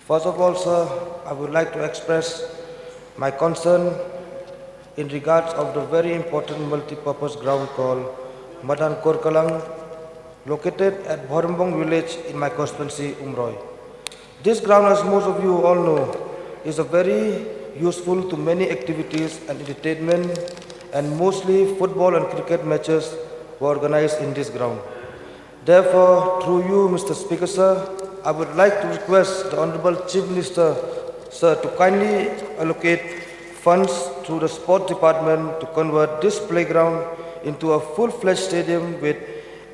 First of all, sir, I would like to express my concern in regards of the very important multi-purpose ground called Madan Korkalang, located at Bhorembong village in my constituency, Umroy. This ground, as most of you all know, is a very useful to many activities and entertainment, and mostly football and cricket matches were organized in this ground. Therefore, through you, Mr. Speaker, sir, I would like to request the Honorable Chief Minister, sir, to kindly allocate funds through the Sport Department to convert this playground into a full-fledged stadium with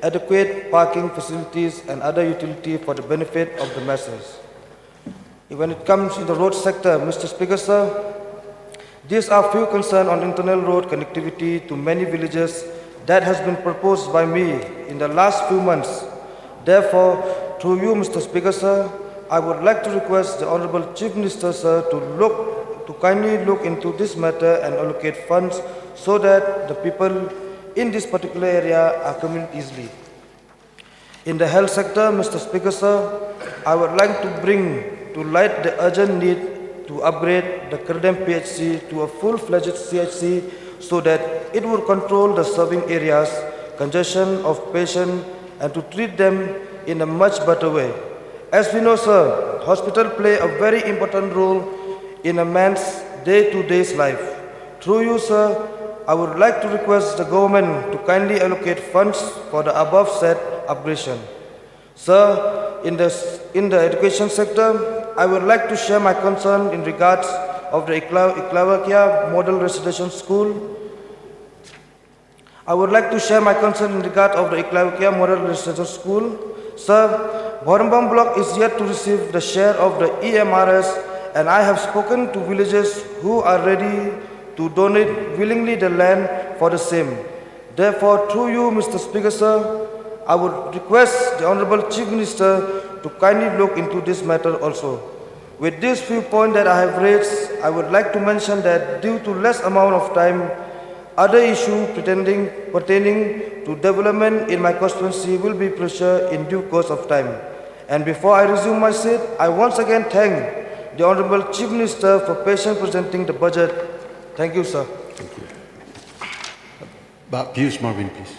adequate parking facilities and other utility for the benefit of the masses. When it comes in the road sector, Mr. Speaker, sir, these are few concerns on internal road connectivity to many villages that has been proposed by me in the last few months. Therefore, through you, Mr. Speaker, sir, I would like to request the Honorable Chief Minister, sir, to kindly look into this matter and allocate funds so that the people in this particular area are coming easily. In the health sector, Mr. Speaker, sir, I would like to bring to light the urgent need to upgrade the Kerdem PHC to a full-fledged CHC so that it would control the serving areas, congestion of patients, and to treat them in a much better way. As we know, sir, hospitals play a very important role in a man's day-to-day life. Through you, sir, I would like to request the government to kindly allocate funds for the above said upgradation. Sir, in the education sector, I would like to share my concern in regards of the Iklawakia Model Residential School. I would like to share my concern in regard of the Iklawakia Model Residential School. Sir, Bhorembong block is yet to receive the share of the EMRS, and I have spoken to villagers who are ready to donate willingly the land for the same. Therefore, through you, Mr. Speaker, sir, I would request the Honorable Chief Minister to kindly look into this matter also. With these few points that I have raised, I would like to mention that due to less amount of time, other issues pertaining to development in my constituency will be pressured in due course of time. And before I resume my seat, I once again thank the Honorable Chief Minister for patiently presenting the budget. Thank you, sir. Thank you. Pius, Marwein, please.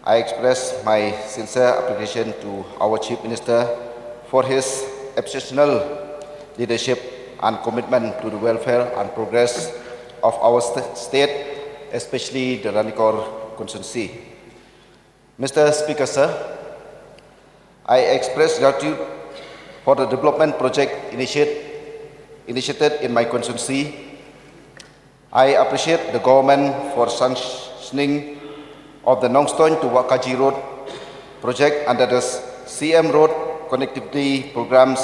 I express my sincere appreciation to our Chief Minister for his exceptional leadership and commitment to the welfare and progress of our state, especially the Ranikor constituency. Mr. Speaker, sir, I express gratitude for the development project initiated in my constituency. I appreciate the government for sanctioning of the Nongstoin to Wakaji Road project under the CM Road connectivity programs,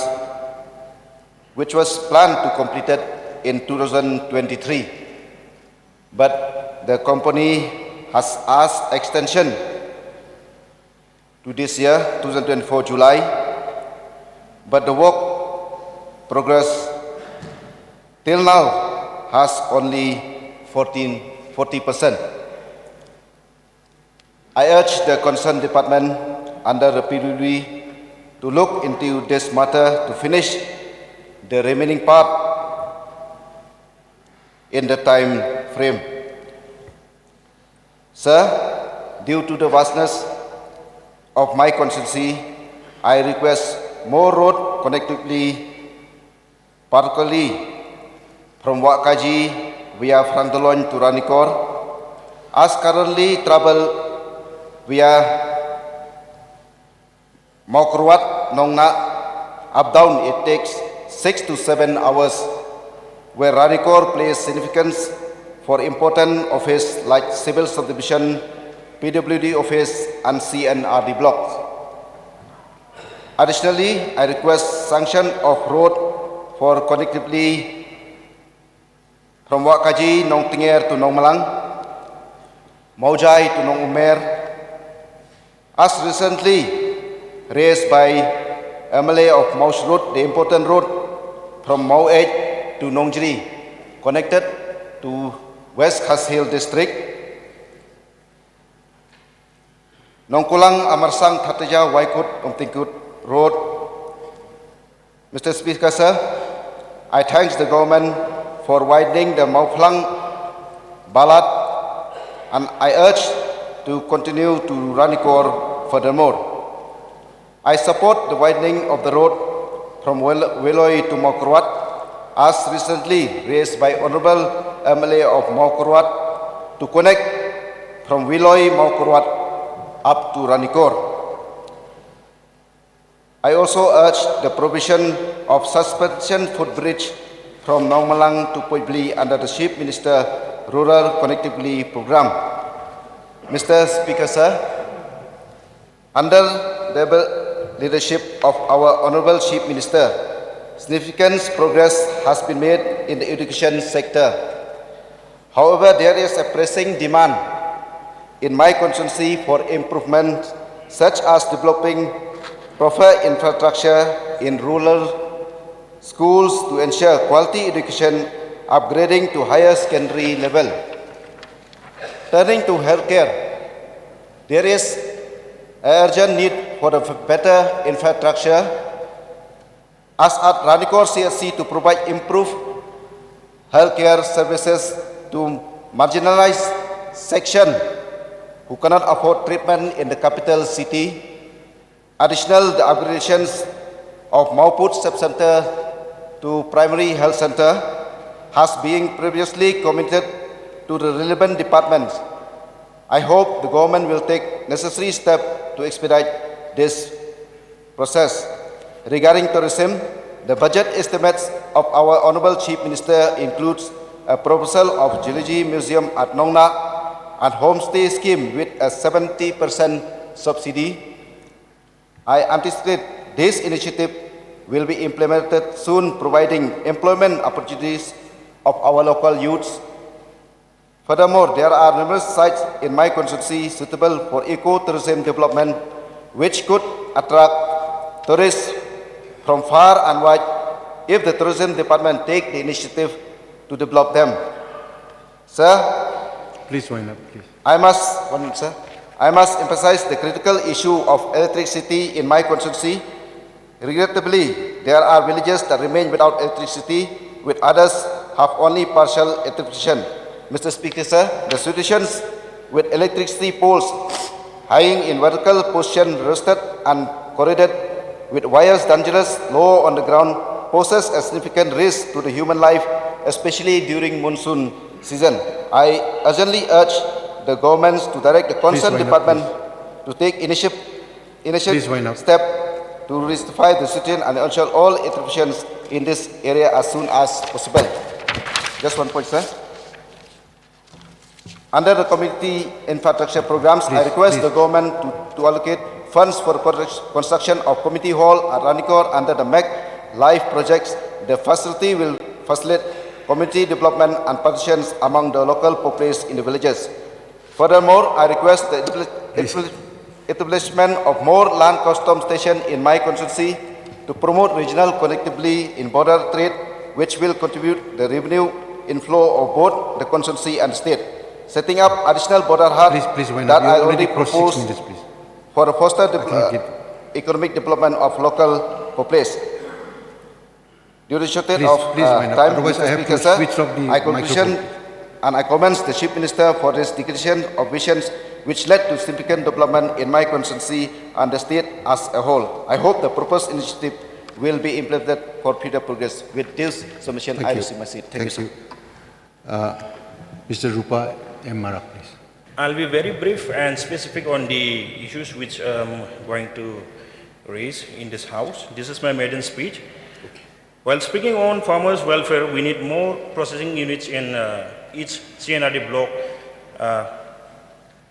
which was planned to complete it in 2023. But the company has asked extension to this year, 2024 July, but the work progress till now has only 40%. I urge the concerned department under the PWD to look into this matter to finish the remaining part in the time frame. Sir, due to the vastness of my constituency, I request more road connectivity, particularly from Wakaji via Frantolon to Ranikor, as currently travel via Maukrwat, Nongna, up down it takes 6 to 7 hours, where Ranikor plays significance for important office like civil subdivision, PWD office and CNRD blocks. Additionally, I request sanction of road for connectivity from Wakaji, Nong Tinger to Nong Malang, Maujai to Nong Umer, as recently raised by MLA of Maus Road, the important road from Mau Edge to Nongjri, connected to West Khas Hill District, Nongkulang Amarsang Thataja Waikut Omtingkut Road Mr. Speaker, sir, I thank the government for widening the Mauplang Balat, and I urge to continue to Ranikor furthermore. I support the widening of the road from Weloi to Maukrwat, as recently raised by Honorable MLA of Maukrwat, to connect from Weloi Maukrwat up to Ranikor. I also urge the provision of suspension footbridge from Nongmalang to Poibli under the Chief Minister Rural Connectivity Program. Mr. Speaker, sir, under the leadership of our Honorable Chief Minister, significant progress has been made in the education sector. However, there is a pressing demand in my constituency for improvement, such as developing proper infrastructure in rural schools to ensure quality education, upgrading to higher secondary level. Turning to healthcare, there is an urgent need for a better infrastructure, as at Ranikor CSC, to provide improved healthcare services to marginalized section who cannot afford treatment in the capital city. Additional, the upgradations of Mauput Sub-Center to Primary Health Center has been previously committed to the relevant departments. I hope the government will take necessary steps to expedite this process. Regarding tourism, the budget estimates of our Honorable Chief Minister includes a proposal of Geology Museum at Nongna and homestay scheme with a 70% subsidy. I anticipate this initiative will be implemented soon, providing employment opportunities of our local youths. Furthermore, there are numerous sites in my constituency suitable for eco-tourism development, which could attract tourists from far and wide if the tourism department take the initiative to develop them. Sir, please wind up, please. I must emphasize the critical issue of electricity in my constituency. Regrettably, there are villages that remain without electricity, with others have only partial electrification. Mr. Speaker, sir, the situations with electricity poles hanging in vertical position, rusted and corroded, with wires dangerous low on the ground, poses a significant risk to the human life, especially during monsoon season. I urgently urge the governments to direct the concerned department to take initiative step to rectify the situation and ensure all interruptions in this area as soon as possible. Just one point, sir. Under the community infrastructure programs, I request the government to allocate funds for construction of community hall at Ranikor under the MEC Life projects. The facility will facilitate community development and partitions among the local populace in the villages. Furthermore, I request the establishment of more land custom stations in my constituency to promote regional connectivity in border trade, which will contribute the revenue inflow of both the constituency and the state. Setting up additional border hubs that I already proposed for foster economic development of local populace. Due to the shortage of time, Mr. Speaker, sir, I conclusion and I commend the Chief Minister for his declaration of visions which led to significant development in my constituency and the state as a whole. I hope the proposed initiative will be implemented for future progress. With this submission, I receive my seat. Thank you. Mr. Rupa and Marak, please. I'll be very brief and specific on the issues which I'm going to raise in this House. This is my maiden speech. While speaking on farmers' welfare, we need more processing units in each CNRD block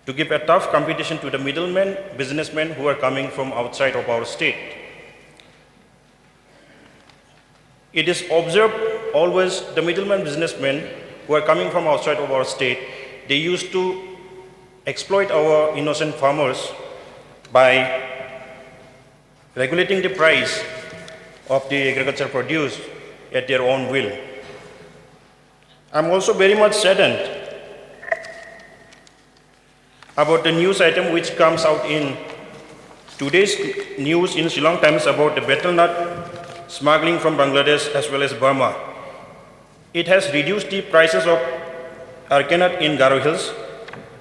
to give a tough competition to the middlemen, businessmen who are coming from outside of our state. It is observed always the middlemen businessmen who are coming from outside of our state, they used to exploit our innocent farmers by regulating the price of the agricultural produce at their own will. I'm also very much saddened about the news item which comes out in today's news in Shillong Times about the betel nut smuggling from Bangladesh as well as Burma. It has reduced the prices of arecanut in Garo Hills.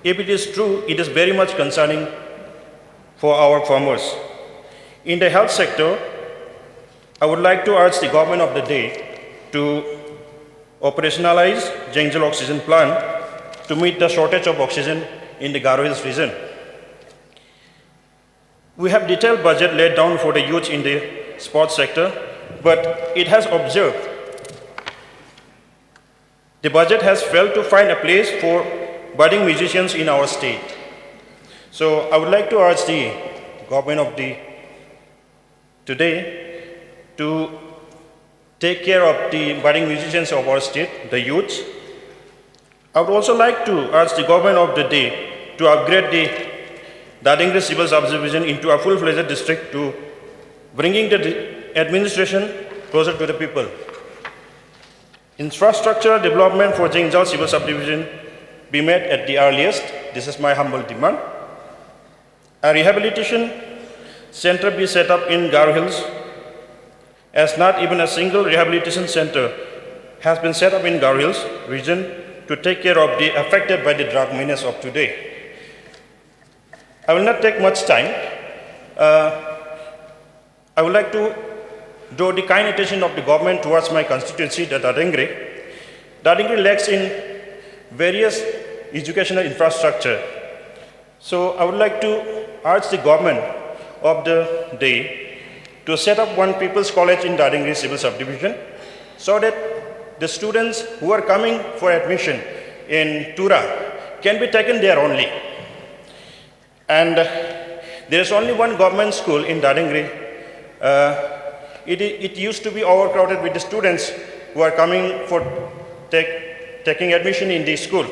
If it is true, it is very much concerning for our farmers. In the health sector, I would like to urge the government of the day to operationalize Jengzel oxygen plant to meet the shortage of oxygen in the Garo Hills region. We have detailed budget laid down for the youth in the sports sector, but it has observed the budget has failed to find a place for budding musicians in our state. So I would like to urge the government of the today to take care of the budding musicians of our state, the youth. I would also like to urge the government of the day to upgrade the Dadingri Civil Subdivision into a full-fledged district to bringing the administration closer to the people. Infrastructure development for Jengzel Civil Subdivision be made at the earliest. This is my humble demand. A rehabilitation center be set up in Garo Hills, as not even a single rehabilitation center has been set up in Garo Hills region to take care of the affected by the drug menace of today. I will not take much time. I would like to draw the kind attention of the government towards my constituency, the Dadingri. Dadingri lacks in various educational infrastructure. So I would like to urge the government of the day to set up one people's college in Dadingri Civil Subdivision so that the students who are coming for admission in Tura can be taken there only. And there is only one government school in Dadingri. It used to be overcrowded with the students who are coming for taking admission in the school.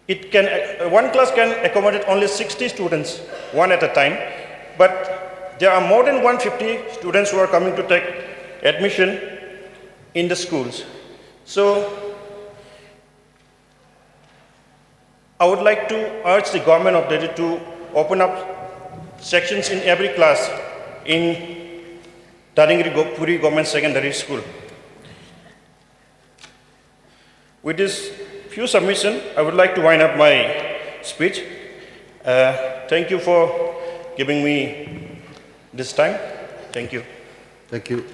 One class can accommodate only 60 students, one at a time, but there are more than 150 students who are coming to take admission in the schools. So I would like to urge the government of Delhi to open up sections in every class in Dadingri Puri Government Secondary School. With this few submissions, I would like to wind up my speech. Thank you for giving me this time. Thank you. Thank you.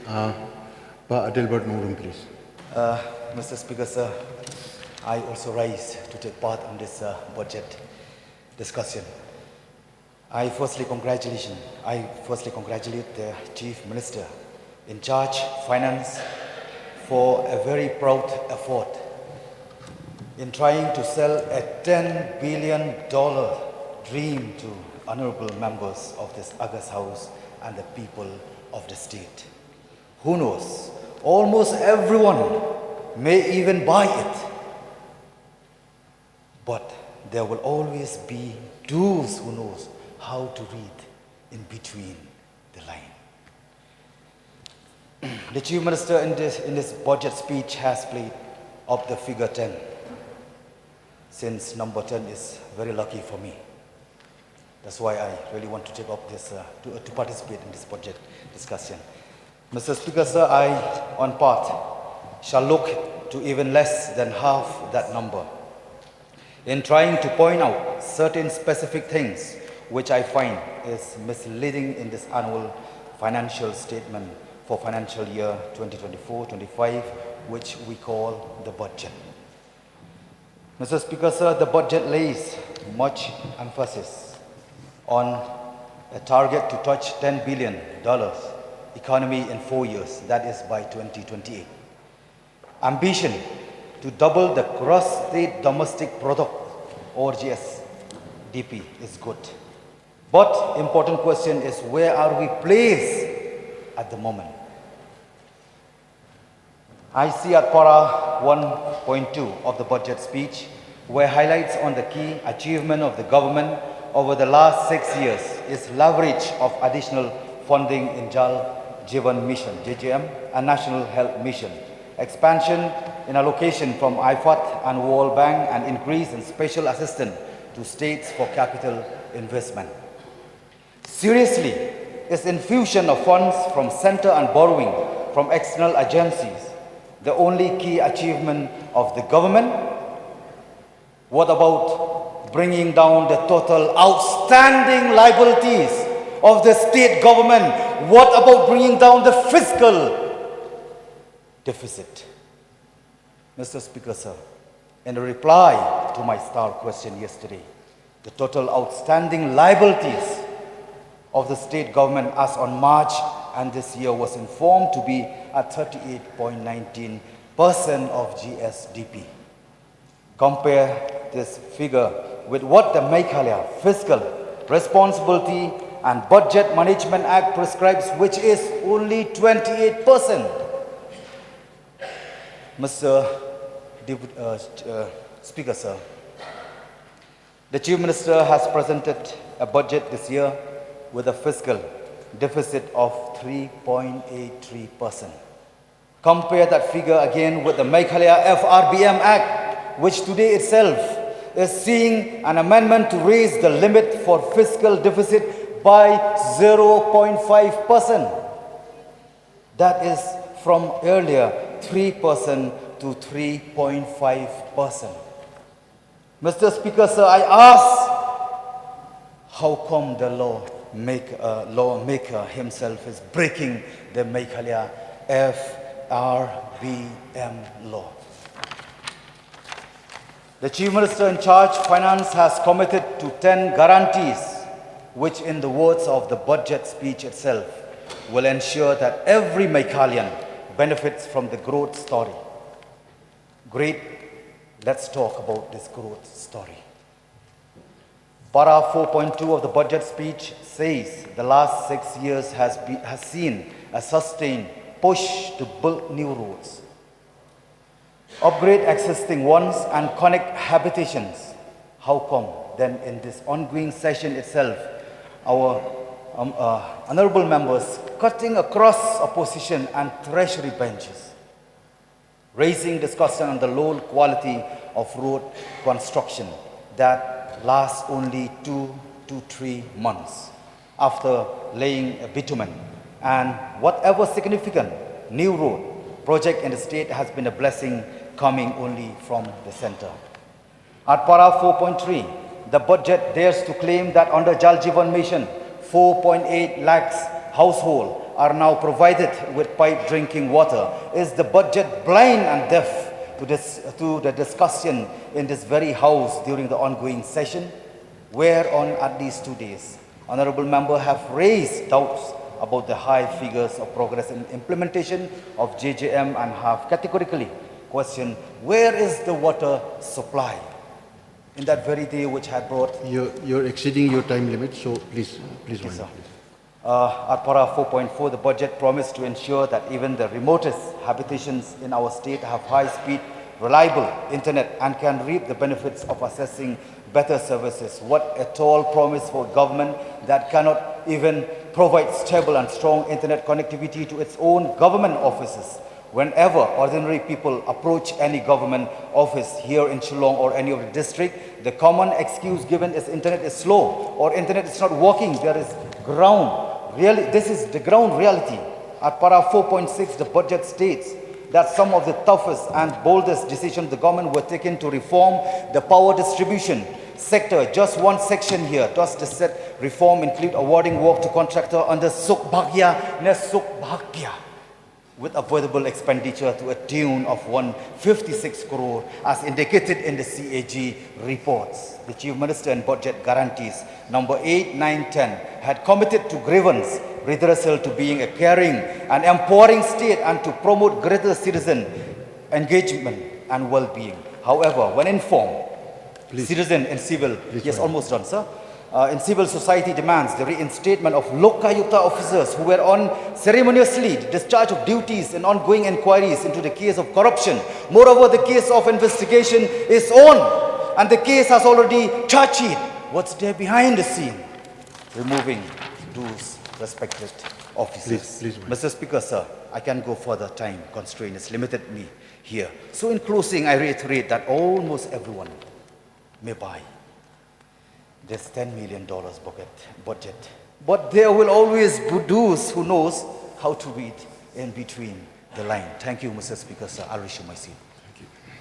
Adelbert Nongrum, please. Mr. Speaker, sir, I also rise to take part in this budget discussion. I firstly congratulate the Chief Minister in charge Finance for a very proud effort in trying to sell a $10 billion dream to honorable members of this August House and the people of the state. Who knows, almost everyone may even buy it. But there will always be those who knows how to read in between the line. The Chief Minister in this budget speech has played up the figure 10, since number 10 is very lucky for me. That's why I really want to take up this, to participate in this budget discussion. Mr. Speaker, sir, I, on part, shall look to even less than half that number in trying to point out certain specific things which I find is misleading in this annual financial statement for financial year 2024-25, which we call the budget. Mr. Speaker, sir, the budget lays much emphasis on a target to touch $10 billion economy in 4 years, that is by 2028. Ambition to double the gross state domestic product, or GSDP, is good. But important question is, where are we placed at the moment? I see at para 1.2 of the budget speech, where highlights on the key achievement of the government over the last 6 years is leverage of additional funding in Jal Jeevan Mission, JJM, and National Health Mission, expansion in allocation from IFAT and World Bank, and increase in special assistance to states for capital investment. Seriously, Is infusion of funds from center and borrowing from external agencies the only key achievement of the government? What about bringing down the total outstanding liabilities of the state government? What about bringing down the fiscal deficit? Mr. Speaker, sir, in a reply to my star question yesterday, the total outstanding liabilities of the state government as on March and this year was informed to be at 38.19% of GSDP. Compare this figure with what the Meghalaya Fiscal Responsibility and Budget Management Act prescribes, which is only 28%. Mr. Speaker, sir, the Chief Minister has presented a budget this year with a fiscal deficit of 3.83%. Compare that figure again with the Meghalaya FRBM Act, which today itself is seeing an amendment to raise the limit for fiscal deficit by 0.5%. That is from earlier 3% to 3.5%. Mr. Speaker, sir, I ask, how come the lawmaker himself is breaking the Meghalaya FRBM law? The Chief Minister in charge, Finance, has committed to 10 guarantees, which in the words of the budget speech itself, will ensure that every Meghalayan benefits from the growth story. Great, let's talk about this growth story. Para 4.2 of the budget speech says the last 6 years has seen a sustained push to build new roads, upgrade existing ones, and connect habitations. How come then in this ongoing session itself, our honorable members cutting across opposition and treasury benches, raising discussion on the low quality of road construction that lasts only 2 to 3 months after laying a bitumen, and whatever significant new road project in the state has been a blessing coming only from the center. At para 4.3, the budget dares to claim that under Jal Jeevan Mission, 4.8 lakhs households are now provided with pipe drinking water. Is the budget blind and deaf to the discussion in this very house during the ongoing session, where on at least 2 days, honorable members have raised doubts about the high figures of progress in implementation of JJM and have categorically questioned where is the water supply in that very day which had brought... You're exceeding your time limit, so please Yes, wind sir. up. Please. At para 4.4, the budget promised to ensure that even the remotest habitations in our state have high-speed, reliable internet and can reap the benefits of accessing better services. What a tall promise for government that cannot even provide stable and strong internet connectivity to its own government offices. Whenever ordinary people approach any government office here in Shillong or any of the district, the common excuse given is internet is slow or internet is not working. There is ground. Really, this is the ground reality. At para 4.6, the budget states that some of the toughest and boldest decisions the government were taken to reform the power distribution sector. Just one section here. Does the said reform include awarding work to contractor under Suk Bhagya ne Suk Bhagya, with avoidable expenditure to a tune of 156 crore as indicated in the CAG reports. The Chief Minister in Budget guarantees number 8, 9, 10 had committed to grievance redressal, to being a caring and empowering state and to promote greater citizen engagement and well-being. However, when informed, citizen and civil, yes, almost done, sir. In civil society demands the reinstatement of Lokayukta officers who were on ceremoniously discharge of duties in ongoing inquiries into the case of corruption. Moreover, the case of investigation is on and the case has already charged sheet. What's there behind the scene? Removing those respected officers. Please, Mr. Speaker, sir, I can go further. Time constraint has limited me here. So in closing, I reiterate that almost everyone may buy this $10 million budget But there will always be those who knows how to read in between the line. Thank you, Mr. Speaker, sir. I'll resume my seat.